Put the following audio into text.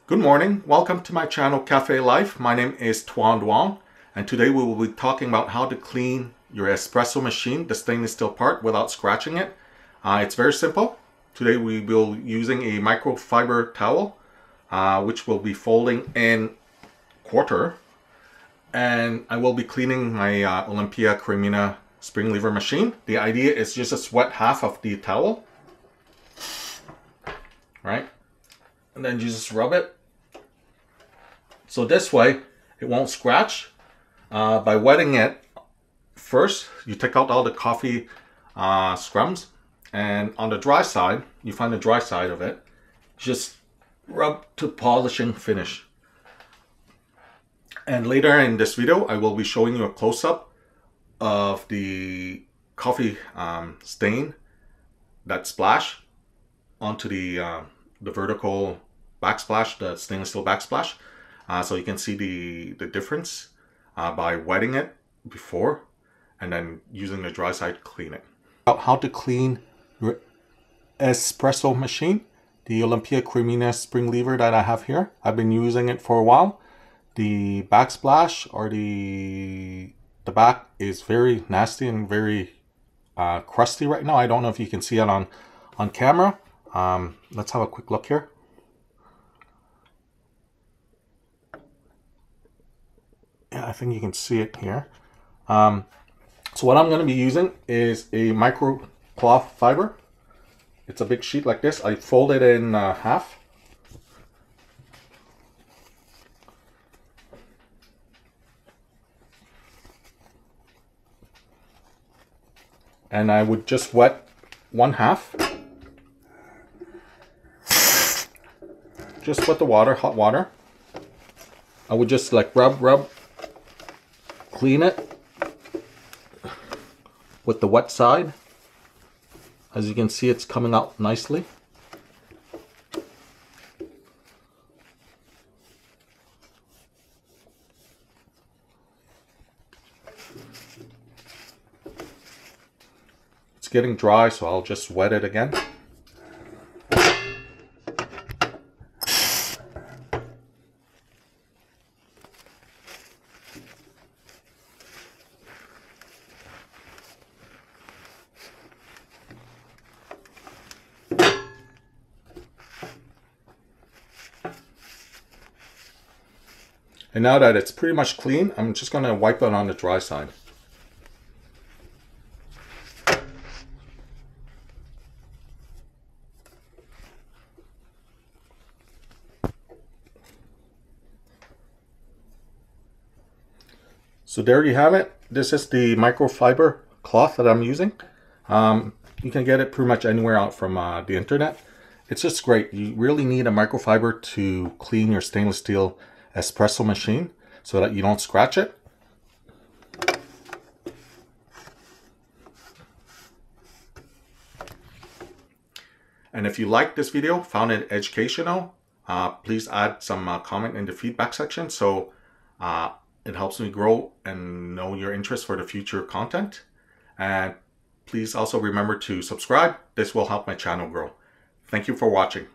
Good morning, welcome to my channel Cafe Life. My name is Tuan Duong, and today we will be talking about how to clean your espresso machine, the stainless steel part, without scratching it. It's very simple. Today we will be using a microfiber towel, which will be folding in quarter, and I will be cleaning my Olympia Cremina Spring Lever machine. The idea is just to wet half of the towel, right? And then you just rub it. So this way it won't scratch. By wetting it first, you take out all the coffee scrums, and on the dry side, you find the dry side of it, just rub to polishing finish. And later in this video, I will be showing you a close-up of the coffee stain that splash onto the vertical backsplash, the stainless steel backsplash, so you can see the difference by wetting it before and then using the dry side to clean it. How to clean your espresso machine, the Olympia Cremina Spring Lever that I have here. I've been using it for a while. The backsplash or the back is very nasty and very crusty right now. I don't know if you can see it on camera. Let's have a quick look here. Yeah, I think you can see it here. So what I'm going to be using is a micro-cloth fiber. It's a big sheet like this. I fold it in half. And I would just wet one half. Just with the water, hot water. I would just like rub, clean it with the wet side. As you can see, it's coming out nicely. It's getting dry, so I'll just wet it again. And now that it's pretty much clean, I'm just going to wipe it on the dry side. So there you have it. This is the microfiber cloth that I'm using. You can get it pretty much anywhere out from the internet. It's just great. You really need a microfiber to clean your stainless steel espresso machine so that you don't scratch it. And if you liked this video, found it educational, please add some comment in the feedback section, so it helps me grow and know your interest for the future content. And please also remember to subscribe. This will help my channel grow. Thank you for watching.